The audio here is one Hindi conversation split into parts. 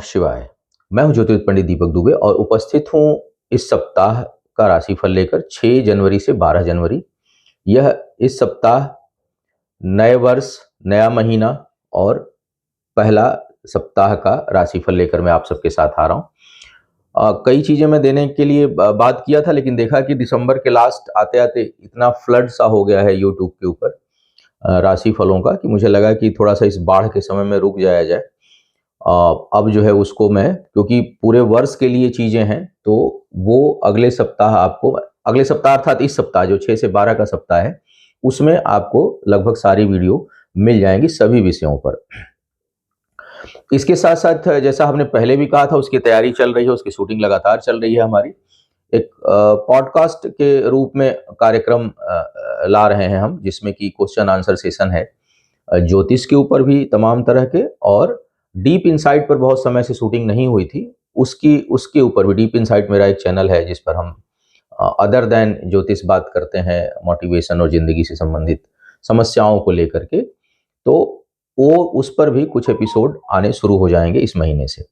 शिवाय। मैं हूं ज्योतिष पंडित दीपक दुबे और उपस्थित हूं इस सप्ताह का राशिफल लेकर 6 जनवरी से 12 जनवरी। यह इस सप्ताह नए वर्ष, नया महीना और पहला सप्ताह का राशिफल लेकर मैं आप सबके साथ आ रहा हूं। कई चीजें मैं देने के लिए बात किया था, लेकिन देखा कि दिसंबर के लास्ट आते आते इतना फ्लड सा हो गया है यूट्यूब के ऊपर राशिफलों का कि मुझे लगा कि थोड़ा सा इस बाढ़ के समय में रुक जाया जाए। अब जो है उसको मैं, क्योंकि पूरे वर्ष के लिए चीजें हैं, तो वो अगले सप्ताह अर्थात इस सप्ताह जो 6 से 12 का सप्ताह है, उसमें आपको लगभग सारी वीडियो मिल जाएंगी सभी विषयों पर। इसके साथ साथ जैसा हमने पहले भी कहा था, उसकी तैयारी चल रही है, उसकी शूटिंग लगातार चल रही है हमारी। एक पॉडकास्ट के रूप में कार्यक्रम ला रहे हैं हम, जिसमें कि क्वेश्चन आंसर सेशन है ज्योतिष के ऊपर भी तमाम तरह के, और डीप इनसाइट पर बहुत समय से शूटिंग नहीं हुई थी, उसके ऊपर भी। डीप इनसाइट मेरा एक चैनल है जिस पर हम अदर देन ज्योतिष बात करते हैं, मोटिवेशन और जिंदगी से संबंधित समस्याओं को लेकर के। तो वो उस पर भी कुछ एपिसोड आने शुरू हो जाएंगे इस महीने से।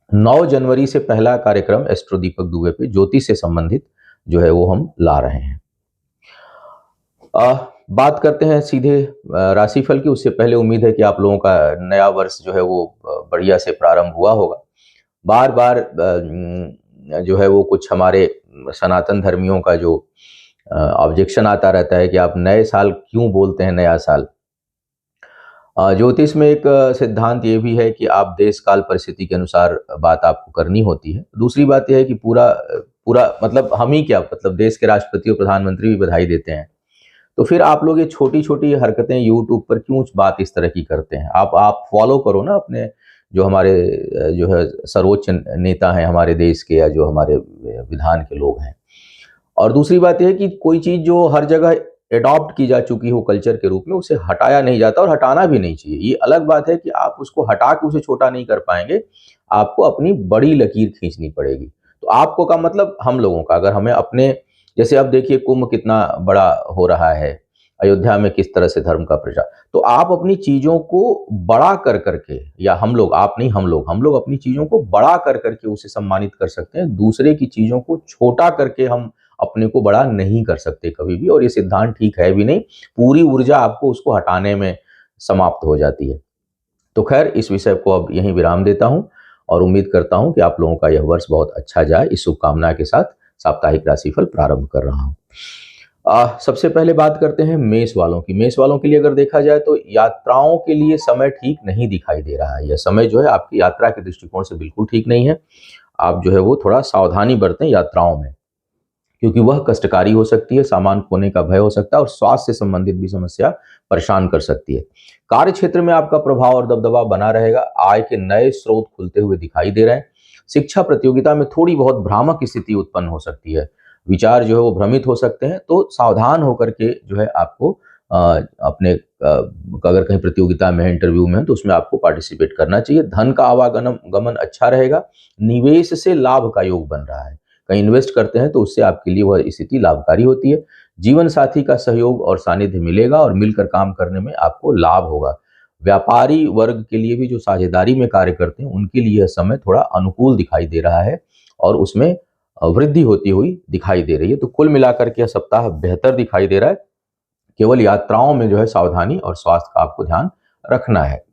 9 जनवरी से पहला कार्यक्रम एस्ट्रो दीपक दुबे पे ज्योतिष से संबंधित जो है वो हम ला रहे हैं। बात करते हैं सीधे राशिफल की। उससे पहले उम्मीद है कि आप लोगों का नया वर्ष जो है वो बढ़िया से प्रारंभ हुआ होगा। बार बार जो है वो कुछ हमारे सनातन धर्मियों का जो ऑब्जेक्शन आता रहता है कि आप नए साल क्यों बोलते हैं नया साल। ज्योतिष में एक सिद्धांत ये भी है कि आप देश काल परिस्थिति के अनुसार बात आपको करनी होती है। दूसरी बात यह है कि पूरा मतलब हम ही क्या, मतलब देश के राष्ट्रपति और प्रधानमंत्री भी बधाई देते हैं। तो फिर आप लोग ये छोटी छोटी हरकतें यूट्यूब पर क्यों बात इस तरह की करते हैं? आप फॉलो करो ना अपने जो हमारे जो है सर्वोच्च नेता हैं हमारे देश के, या जो हमारे विधान के लोग हैं। और दूसरी बात यह है कि कोई चीज जो हर जगह एडॉप्ट की जा चुकी हो कल्चर के रूप में, उसे हटाया नहीं जाता और हटाना भी नहीं चाहिए। ये अलग बात है कि आप उसको हटा के उसे छोटा नहीं कर पाएंगे, आपको अपनी बड़ी लकीर खींचनी पड़ेगी। तो आपको का मतलब हम लोगों का, अगर हमें अपने, जैसे अब देखिए कुंभ कितना बड़ा हो रहा है, अयोध्या में किस तरह से धर्म का प्रचार, तो आप अपनी चीजों को बड़ा कर करके, या हम लोग, आप नहीं हम लोग अपनी चीजों को बड़ा कर करके उसे सम्मानित कर सकते हैं। दूसरे की चीजों को छोटा करके हम अपने को बड़ा नहीं कर सकते कभी भी, और ये सिद्धांत ठीक है भी नहीं। पूरी ऊर्जा आपको उसको हटाने में समाप्त हो जाती है। तो खैर, इस विषय को अब यहीं विराम देता हूं और उम्मीद करता हूं कि आप लोगों का यह वर्ष बहुत अच्छा जाए। इस शुभकामना के साथ साप्ताहिक राशिफल प्रारंभ कर रहा हूं। सबसे पहले बात करते हैं मेष वालों की। मेष वालों के लिए अगर देखा जाए तो यात्राओं के लिए समय ठीक नहीं दिखाई दे रहा है। यह समय जो है आपकी यात्रा के दृष्टिकोण से बिल्कुल ठीक नहीं है। आप जो है वो थोड़ा सावधानी बरतें यात्राओं में, क्योंकि वह कष्टकारी हो सकती है, सामान खोने का भय हो सकता है और स्वास्थ्य से संबंधित भी समस्या परेशान कर सकती है। कार्य क्षेत्र में आपका प्रभाव और दबदबा बना रहेगा। आय के नए स्रोत खुलते हुए दिखाई दे रहे हैं। शिक्षा प्रतियोगिता में थोड़ी बहुत भ्रामक स्थिति उत्पन्न हो सकती है, विचार जो है वो भ्रमित हो सकते हैं। तो सावधान होकर के जो है आपको अपने अगर कहीं प्रतियोगिता में है, इंटरव्यू में है, तो उसमें आपको पार्टिसिपेट करना चाहिए। धन का आवागमन अच्छा रहेगा। निवेश से लाभ का योग बन रहा है। कहीं इन्वेस्ट करते हैं तो उससे आपके लिए वह स्थिति लाभकारी होती है। जीवन साथी का सहयोग और सानिध्य मिलेगा और मिलकर काम करने में आपको लाभ होगा। व्यापारी वर्ग के लिए भी जो साझेदारी में कार्य करते हैं, उनके लिए यह समय थोड़ा अनुकूल दिखाई दे रहा है और उसमें वृद्धि होती हुई दिखाई दे रही है। तो कुल मिलाकर के यह सप्ताह बेहतर दिखाई दे रहा है। केवल यात्राओं में जो है सावधानी और स्वास्थ्य का आपको ध्यान रखना है।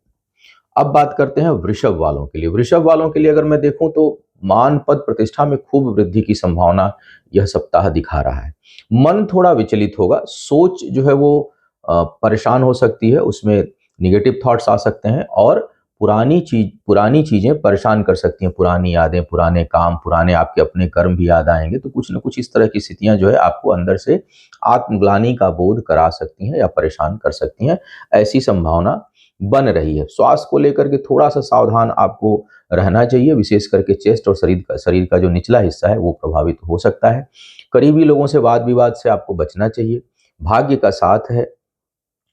अब बात करते हैं वृषभ वालों के लिए। वृषभ वालों के लिए अगर मैं देखूं तो मान पद प्रतिष्ठा में खूब वृद्धि की संभावना यह सप्ताह दिखा रहा है। मन थोड़ा विचलित होगा, सोच जो है वो परेशान हो सकती है, उसमें निगेटिव थॉट्स आ सकते हैं और पुरानी चीजें परेशान कर सकती हैं। पुरानी यादें, पुराने काम, पुराने आपके अपने कर्म भी याद आएंगे। तो कुछ न कुछ इस तरह की स्थितियां जो है आपको अंदर से आत्मग्लानि का बोध करा सकती हैं या परेशान कर सकती हैं, ऐसी संभावना बन रही है। स्वास्थ्य को लेकर के थोड़ा सा सावधान आपको रहना चाहिए, विशेष करके चेस्ट और शरीर का जो निचला हिस्सा है वो प्रभावित हो सकता है। करीबी लोगों से वाद विवाद से आपको बचना चाहिए। भाग्य का साथ है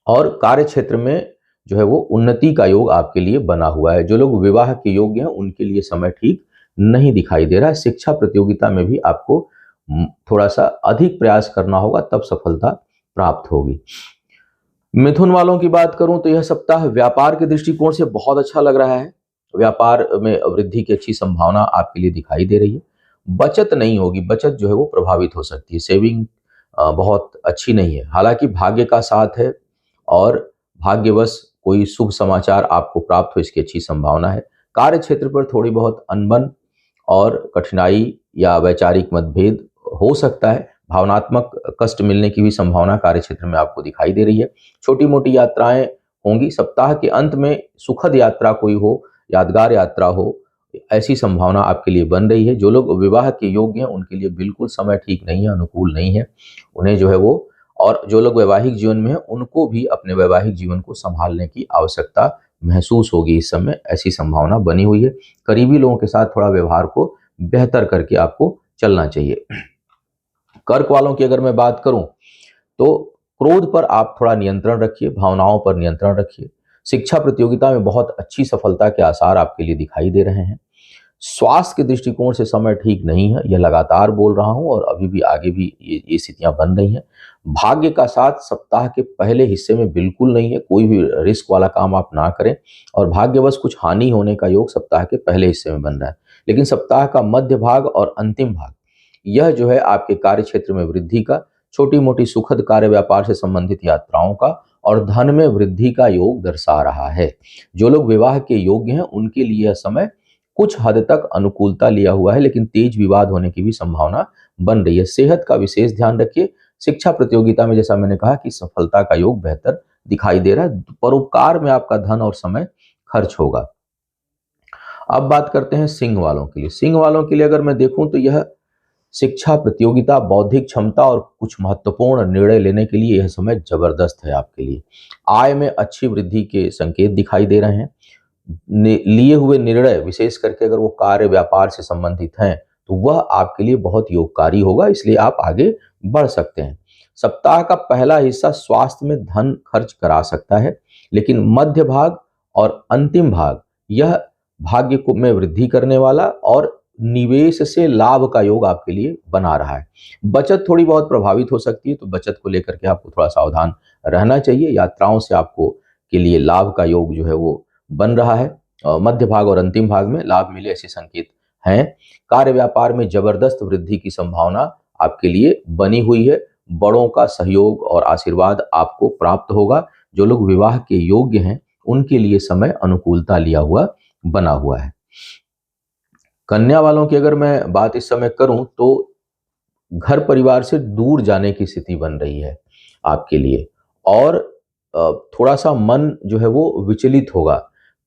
और कार्य क्षेत्र में जो है वो उन्नति का योग आपके लिए बना हुआ है। जो लोग विवाह के योग्य हैं उनके लिए समय ठीक नहीं दिखाई दे रहा है। शिक्षा प्रतियोगिता में भी आपको थोड़ा सा अधिक प्रयास करना होगा, तब सफलता प्राप्त होगी। मिथुन वालों की बात करूं तो यह सप्ताह व्यापार के दृष्टिकोण से बहुत अच्छा लग रहा है। व्यापार में वृद्धि की अच्छी संभावना आपके लिए दिखाई दे रही है। बचत नहीं होगी, बचत जो है वो प्रभावित हो सकती है, सेविंग बहुत अच्छी नहीं है। हालांकि भाग्य का साथ है और भाग्यवश कोई शुभ समाचार आपको प्राप्त हो, इसकी अच्छी संभावना है। कार्य क्षेत्र पर थोड़ी बहुत अनबन और कठिनाई या वैचारिक मतभेद हो सकता है। भावनात्मक कष्ट मिलने की भी संभावना कार्य क्षेत्र में आपको दिखाई दे रही है। छोटी मोटी यात्राएं होंगी। सप्ताह के अंत में सुखद यात्रा कोई हो, यादगार यात्रा हो, ऐसी संभावना आपके लिए बन रही है। जो लोग विवाह के योग्य हैं उनके लिए बिल्कुल समय ठीक नहीं है, अनुकूल नहीं है उन्हें जो है वो। और जो लोग वैवाहिक जीवन में हैं उनको भी अपने वैवाहिक जीवन को संभालने की आवश्यकता महसूस होगी इस समय, ऐसी संभावना बनी हुई है। करीबी लोगों के साथ थोड़ा व्यवहार को बेहतर करके आपको चलना चाहिए। कर्क वालों की अगर मैं बात करूं तो क्रोध पर आप थोड़ा नियंत्रण रखिए, भावनाओं पर नियंत्रण रखिए। शिक्षा प्रतियोगिता में बहुत अच्छी सफलता के आसार आपके लिए दिखाई दे रहे हैं। स्वास्थ्य के दृष्टिकोण से समय ठीक नहीं है, यह लगातार बोल रहा हूं और अभी भी आगे भी ये स्थितियां बन रही हैं। भाग्य का साथ सप्ताह के पहले हिस्से में बिल्कुल नहीं है, कोई भी रिस्क वाला काम आप ना करें। और भाग्यवश कुछ हानि होने का योग सप्ताह के पहले हिस्से में बन रहा है। लेकिन सप्ताह का मध्य भाग और अंतिम भाग, यह जो है आपके कार्य क्षेत्र में वृद्धि का, छोटी मोटी सुखद कार्य व्यापार से संबंधित यात्राओं का और धन में वृद्धि का योग दर्शा रहा है। जो लोग विवाह के योग्य हैं उनके लिए यह समय कुछ हद तक अनुकूलता लिया हुआ है, लेकिन तेज विवाद होने की भी संभावना बन रही है। सेहत का विशेष ध्यान रखिए। शिक्षा प्रतियोगिता में जैसा मैंने कहा कि सफलता का योग बेहतर दिखाई दे रहा है। परोपकार में आपका धन और समय खर्च होगा। अब बात करते हैं सिंह वालों के लिए। सिंह वालों के लिए अगर मैं देखूं तो यह शिक्षा प्रतियोगिता, बौद्धिक क्षमता और कुछ महत्वपूर्ण निर्णय लेने के लिए यह समय जबरदस्त है आपके लिए। आय में अच्छी वृद्धि के संकेत दिखाई दे रहे हैं। लिए हुए निर्णय, विशेष करके अगर वो कार्य व्यापार से संबंधित हैं, तो वह आपके लिए बहुत योगकारी होगा, इसलिए आप आगे बढ़ सकते हैं। सप्ताह का पहला हिस्सा स्वास्थ्य में धन खर्च करा सकता है, लेकिन मध्य भाग और अंतिम भाग यह भाग्य को में वृद्धि करने वाला और निवेश से लाभ का योग आपके लिए बना रहा है। बचत थोड़ी बहुत प्रभावित हो सकती है, तो बचत को लेकर के आपको थोड़ा सावधान रहना चाहिए। यात्राओं से आपको के लिए लाभ का योग जो है वो बन रहा है। मध्य भाग और अंतिम भाग में लाभ मिले ऐसे संकेत हैं। कार्य व्यापार में जबरदस्त वृद्धि की संभावना आपके लिए बनी हुई है। बड़ों का सहयोग और आशीर्वाद आपको प्राप्त होगा। जो लोग विवाह के योग्य हैं उनके लिए समय अनुकूलता लिया हुआ बना हुआ है। कन्या वालों की अगर मैं बात इस समय करूं तो घर परिवार से दूर जाने की स्थिति बन रही है आपके लिए, और थोड़ा सा मन जो है वो विचलित होगा।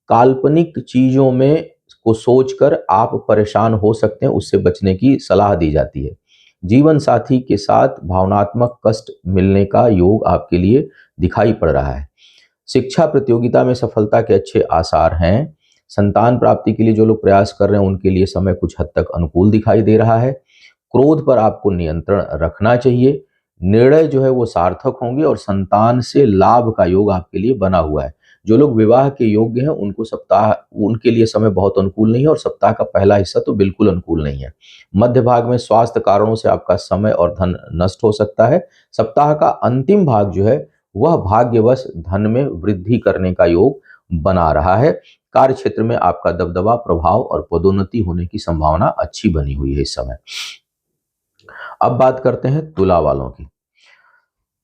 काल्पनिक चीजों में को सोचकर आप परेशान हो सकते हैं, उससे बचने की सलाह दी जाती है। जीवन साथी के साथ भावनात्मक कष्ट मिलने का योग आपके लिए दिखाई पड़ रहा है। शिक्षा प्रतियोगिता में सफलता के अच्छे आसार हैं। संतान प्राप्ति के लिए जो लोग प्रयास कर रहे हैं उनके लिए समय कुछ हद तक अनुकूल दिखाई दे रहा है। क्रोध पर आपको नियंत्रण रखना चाहिए। निर्णय जो है वो सार्थक होंगे और संतान से लाभ का योग आपके लिए बना हुआ है। जो लोग विवाह के योग्य हैं उनके लिए समय बहुत अनुकूल नहीं है और सप्ताह का पहला हिस्सा तो बिल्कुल अनुकूल नहीं है। मध्य भाग में स्वास्थ्य कारणों से आपका समय और धन नष्ट हो सकता है। सप्ताह का अंतिम भाग जो है वह भाग्यवश धन में वृद्धि करने का योग बना रहा है। कार्य क्षेत्र में आपका दबदबा, प्रभाव और पदोन्नति होने की संभावना अच्छी बनी हुई है इस समय। अब बात करते हैं तुला वालों की।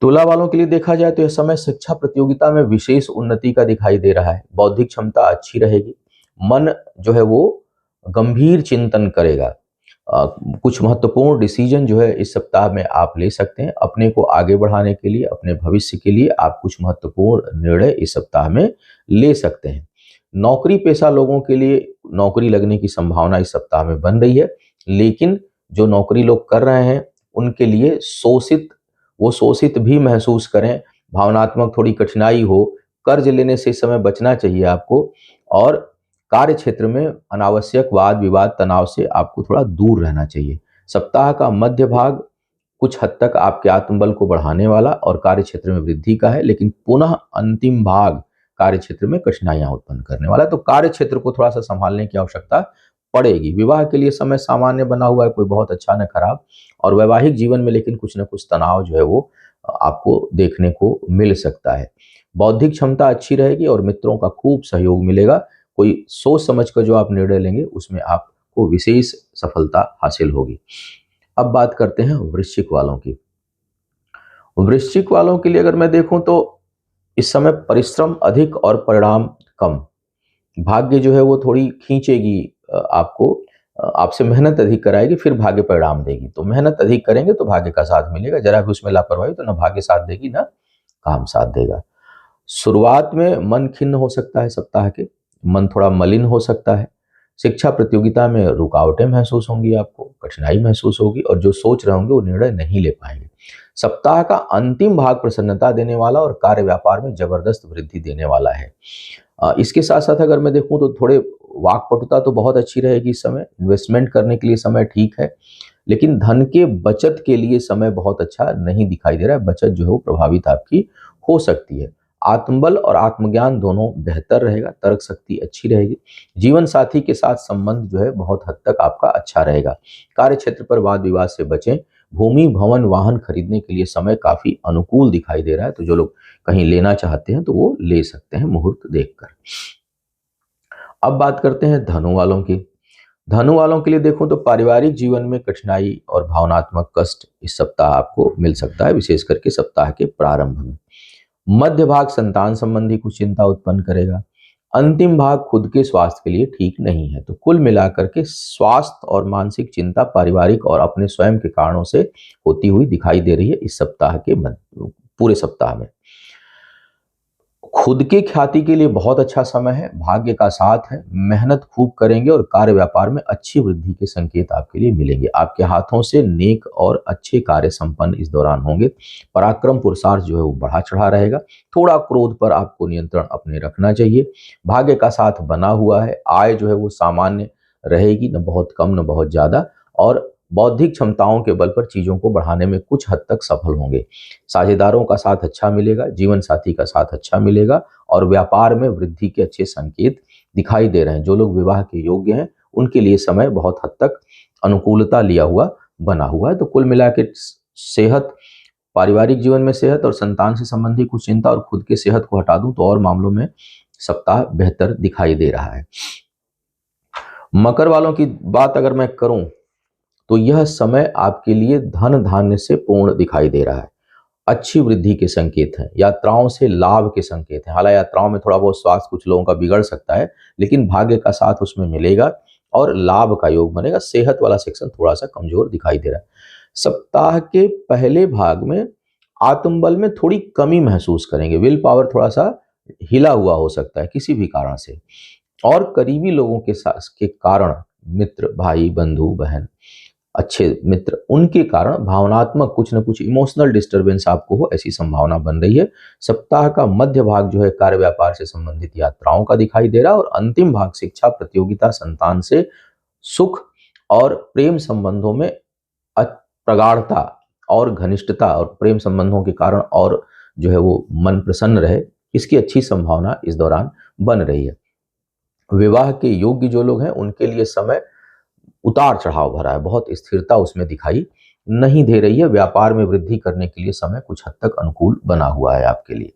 तुला वालों के लिए देखा जाए तो यह समय शिक्षा प्रतियोगिता में विशेष उन्नति का दिखाई दे रहा है। बौद्धिक क्षमता अच्छी रहेगी। मन जो है वो गंभीर चिंतन करेगा। कुछ महत्वपूर्ण डिसीजन जो है इस सप्ताह में आप ले सकते हैं। अपने को आगे बढ़ाने के लिए, अपने भविष्य के लिए आप कुछ महत्वपूर्ण निर्णय इस सप्ताह में ले सकते हैं। नौकरी पेशा लोगों के लिए नौकरी लगने की संभावना इस सप्ताह में बन रही है, लेकिन जो नौकरी लोग कर रहे हैं उनके लिए शोषित भी महसूस करें, भावनात्मक थोड़ी कठिनाई हो, कर्ज लेने से इस समय बचना चाहिए आपको। और कार्य क्षेत्र में अनावश्यक वाद विवाद, तनाव से आपको थोड़ा दूर रहना चाहिए। सप्ताह का मध्य भाग कुछ हद तक आपके आत्मबल को बढ़ाने वाला और कार्य क्षेत्र में वृद्धि का है, लेकिन पुनः अंतिम भाग कार्य क्षेत्र में कठिनाइयां उत्पन्न करने वाला है। तो कार्य क्षेत्र को थोड़ा सा संभालने की आवश्यकता पड़ेगी। विवाह के लिए समय सामान्य बना हुआ है, कोई बहुत अच्छा न खराब। और वैवाहिक जीवन में लेकिन कुछ न कुछ तनाव जो है वो आपको देखने को मिल सकता है। बौद्धिक क्षमता अच्छी रहेगी और मित्रों का खूब सहयोग मिलेगा। कोई सोच समझ कर जो आप निर्णय लेंगे उसमें आपको विशेष सफलता हासिल होगी। अब बात करते हैं वृश्चिक वालों की। वृश्चिक वालों के लिए अगर मैं देखूं तो इस समय परिश्रम अधिक और परिणाम कम। भाग्य जो है वो थोड़ी खींचेगी आपको, आपसे मेहनत अधिक कराएगी, फिर भाग्य परिणाम देगी। तो मेहनत अधिक करेंगे तो भाग्य का साथ मिलेगा, जरा भी उसमें लापरवाही तो ना भाग्य साथ देगी ना काम साथ देगा। शुरुआत में मन खिन्न हो सकता है, सप्ताह के मन थोड़ा मलिन हो सकता है। शिक्षा प्रतियोगिता में रुकावटें महसूस होंगी, आपको कठिनाई महसूस होगी और जो सोच रहे होंगे वो निर्णय नहीं ले पाएंगे। सप्ताह का अंतिम भाग प्रसन्नता देने वाला और कार्य व्यापार में जबरदस्त वृद्धि देने वाला है। इसके साथ साथ अगर मैं देखूं तो थोड़े वाक्पटुता तो बहुत अच्छी रहेगी इस समय। इन्वेस्टमेंट करने के लिए समय ठीक है, लेकिन धन के बचत के लिए समय बहुत अच्छा नहीं दिखाई दे रहा है। बचत जो है वो प्रभावित आपकी हो सकती है। आत्मबल और आत्मज्ञान दोनों बेहतर रहेगा, तर्क शक्ति अच्छी रहेगी। जीवन साथी के साथ संबंध जो है बहुत हद तक आपका अच्छा रहेगा। कार्य क्षेत्र पर वाद विवाद से बचें। भूमि भवन वाहन खरीदने के लिए समय काफी अनुकूल दिखाई दे रहा है, तो जो लोग कहीं लेना चाहते हैं तो वो ले सकते हैं मुहूर्त देखकर। अब बात करते हैं धनु वालों की। धनु वालों के लिए देखो तो पारिवारिक जीवन में कठिनाई और भावनात्मक कष्ट इस सप्ताह आपको मिल सकता है, विशेष करके सप्ताह के प्रारंभ में। मध्य भाग संतान संबंधी कुछ चिंता उत्पन्न करेगा। अंतिम भाग खुद के स्वास्थ्य के लिए ठीक नहीं है। तो कुल मिलाकर के स्वास्थ्य और मानसिक चिंता पारिवारिक और अपने स्वयं के कारणों से होती हुई दिखाई दे रही है इस सप्ताह के पूरे सप्ताह में। खुद की ख्याति के लिए बहुत अच्छा समय है, भाग्य का साथ है, मेहनत खूब करेंगे और कार्य व्यापार में अच्छी वृद्धि के संकेत आपके लिए मिलेंगे। आपके हाथों से नेक और अच्छे कार्य संपन्न इस दौरान होंगे। पराक्रम पुरुषार्थ जो है वो बढ़ा चढ़ा रहेगा। थोड़ा क्रोध पर आपको नियंत्रण अपने रखना चाहिए। भाग्य का साथ बना हुआ है। आय जो है वो सामान्य रहेगी, न बहुत कम न बहुत ज्यादा, और बौद्धिक क्षमताओं के बल पर चीजों को बढ़ाने में कुछ हद तक सफल होंगे। साझेदारों का साथ अच्छा मिलेगा, जीवन साथी का साथ अच्छा मिलेगा और व्यापार में वृद्धि के अच्छे संकेत दिखाई दे रहे हैं। जो लोग विवाह के योग्य हैं उनके लिए समय बहुत हद तक अनुकूलता लिया हुआ बना हुआ है। तो कुल मिला के सेहत, पारिवारिक जीवन में सेहत और संतान से संबंधी कुछ चिंता और खुद के सेहत को हटा दूं तो और मामलों में सप्ताह बेहतर दिखाई दे रहा है। मकर वालों की बात अगर मैं करूं तो यह समय आपके लिए धन धान्य से पूर्ण दिखाई दे रहा है। अच्छी वृद्धि के संकेत हैं, यात्राओं से लाभ के संकेत हैं। हालांकि यात्राओं में थोड़ा बहुत स्वास्थ्य कुछ लोगों का बिगड़ सकता है, लेकिन भाग्य का साथ उसमें मिलेगा और लाभ का योग बनेगा। सेहत वाला सेक्शन थोड़ा सा कमजोर दिखाई दे रहा है। सप्ताह के पहले भाग में आत्मबल में थोड़ी कमी महसूस करेंगे। विल पावर थोड़ा सा हिला हुआ हो सकता है किसी भी कारण से, और करीबी लोगों के साथ के कारण, मित्र, भाई, बंधु, बहन, अच्छे मित्र, उनके कारण भावनात्मक कुछ न कुछ इमोशनल डिस्टरबेंस आपको हो, ऐसी संभावना बन रही है। सप्ताह का मध्य भाग जो है कार्य व्यापार से संबंधित यात्राओं का दिखाई दे रहा है और अंतिम भाग शिक्षा प्रतियोगिता, संतान से सुख और प्रेम संबंधों में प्रगाढ़ता और घनिष्ठता और प्रेम संबंधों के कारण और जो है वो मन प्रसन्न रहे, इसकी अच्छी संभावना इस दौरान बन रही है। विवाह के योग्य जो लोग हैं उनके लिए समय उतार चढ़ाव भरा है, बहुत स्थिरता उसमें दिखाई नहीं दे रही है। व्यापार में वृद्धि करने के लिए समय कुछ हद तक अनुकूल बना हुआ है आपके लिए।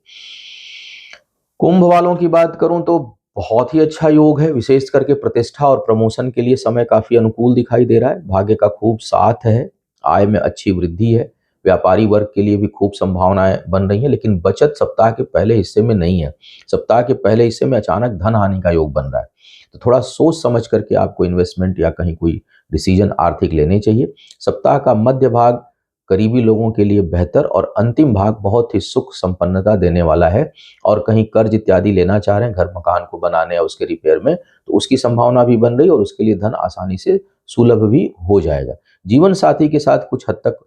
कुंभ वालों की बात करूं तो बहुत ही अच्छा योग है, विशेष करके प्रतिष्ठा और प्रमोशन के लिए समय काफी अनुकूल दिखाई दे रहा है। भाग्य का खूब साथ है, आय में अच्छी वृद्धि है। व्यापारी वर्ग के लिए भी खूब संभावनाएं बन रही हैं, लेकिन बचत सप्ताह के पहले हिस्से में नहीं है। सप्ताह के पहले हिस्से में अचानक धन हानि का योग बन रहा है, तो थोड़ा सोच समझ करके आपको इन्वेस्टमेंट या कहीं कोई डिसीजन आर्थिक लेने चाहिए। सप्ताह का मध्य भाग करीबी लोगों के लिए बेहतर और अंतिम भाग बहुत ही सुख संपन्नता देने वाला है। और कहीं कर्ज इत्यादि लेना चाह रहे हैं घर मकान को बनाने या उसके रिपेयर में, तो उसकी संभावना भी बन रही है और उसके लिए धन आसानी से सुलभ भी हो जाएगा। जीवन साथी के साथ कुछ हद तक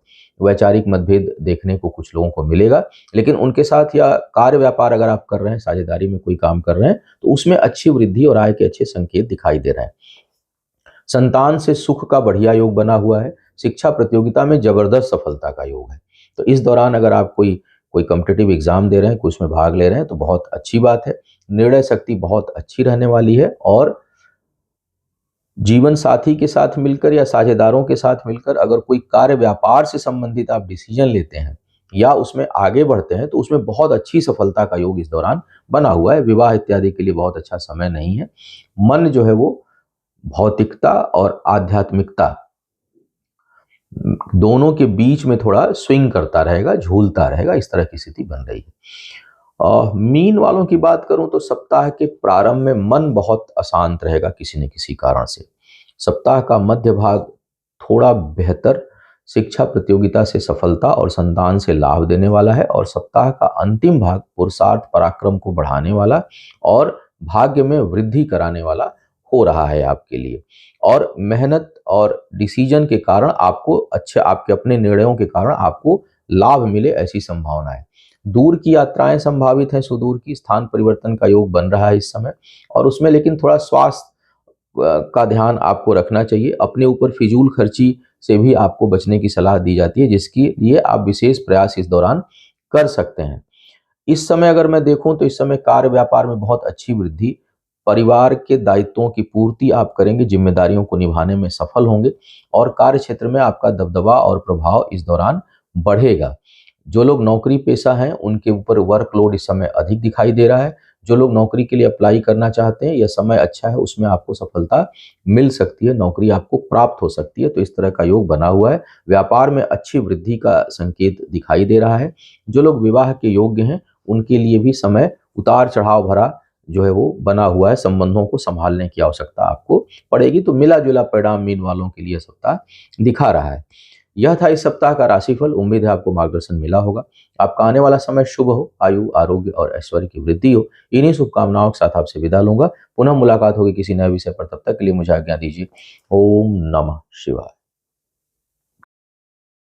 वैचारिक मतभेद देखने को कुछ लोगों को मिलेगा, लेकिन उनके साथ या कार्य व्यापार अगर आप कर रहे हैं, साझेदारी में कोई काम कर रहे हैं, तो उसमें अच्छी वृद्धि और आय के अच्छे संकेत दिखाई दे रहे हैं। संतान से सुख का बढ़िया योग बना हुआ है। शिक्षा प्रतियोगिता में जबरदस्त सफलता का योग है। तो इस दौरान अगर आप कोई कॉम्पिटिटिव एग्जाम दे रहे हैं, कोई उसमें भाग ले रहे हैं, तो बहुत अच्छी बात है। निर्णय शक्ति बहुत अच्छी रहने वाली है और जीवन साथी के साथ मिलकर या साझेदारों के साथ मिलकर अगर कोई कार्य व्यापार से संबंधित आप डिसीजन लेते हैं या उसमें आगे बढ़ते हैं तो उसमें बहुत अच्छी सफलता का योग इस दौरान बना हुआ है। विवाह इत्यादि के लिए बहुत अच्छा समय नहीं है। मन जो है वो भौतिकता और आध्यात्मिकता दोनों के बीच में थोड़ा स्विंग करता रहेगा, झूलता रहेगा, इस तरह की स्थिति बन रही है। मीन वालों की बात करूं तो सप्ताह के प्रारंभ में मन बहुत अशांत रहेगा किसी न किसी कारण से। सप्ताह का मध्य भाग थोड़ा बेहतर शिक्षा प्रतियोगिता से सफलता और संतान से लाभ देने वाला है, और सप्ताह का अंतिम भाग पुरुषार्थ पराक्रम को बढ़ाने वाला और भाग्य में वृद्धि कराने वाला हो रहा है आपके लिए। और मेहनत और डिसीजन के कारण आपको आपके अपने निर्णयों के कारण आपको लाभ मिले, ऐसी संभावना है। दूर की यात्राएं संभावित हैं, सुदूर की स्थान परिवर्तन का योग बन रहा है इस समय, और उसमें लेकिन थोड़ा स्वास्थ्य का ध्यान आपको रखना चाहिए। अपने ऊपर फिजूल खर्ची से भी आपको बचने की सलाह दी जाती है, जिसके लिए आप विशेष प्रयास इस दौरान कर सकते हैं। इस समय अगर मैं देखूं तो इस समय कार्य व्यापार में बहुत अच्छी वृद्धि, परिवार के दायित्वों की पूर्ति आप करेंगे, जिम्मेदारियों को निभाने में सफल होंगे, और कार्य क्षेत्र में आपका दबदबा और प्रभाव इस दौरान बढ़ेगा। जो लोग नौकरी पेशा हैं उनके ऊपर वर्कलोड इस समय अधिक दिखाई दे रहा है। जो लोग नौकरी के लिए अप्लाई करना चाहते हैं, यह समय अच्छा है, उसमें आपको सफलता मिल सकती है, नौकरी आपको प्राप्त हो सकती है। तो इस तरह का योग बना हुआ है। व्यापार में अच्छी वृद्धि का संकेत दिखाई दे रहा है। जो लोग विवाह के योग्य हैं उनके लिए भी समय उतार चढ़ाव भरा जो है वो बना हुआ है। संबंधों को संभालने की आवश्यकता आपको पड़ेगी। तो मिला जुला परिणाम मीन वालों के लिए सप्ताह दिखा रहा है। यह था इस सप्ताह का राशिफल। उम्मीद है आपको मार्गदर्शन मिला होगा। आपका आने वाला समय शुभ हो, आयु आरोग्य और ऐश्वर्य की वृद्धि हो। इन्हीं शुभकामनाओं के साथ आपसे विदा लूंगा। पुनः मुलाकात होगी किसी नए विषय पर। तब तक के लिए मुझे आज्ञा दीजिए। ओम नमः शिवाय।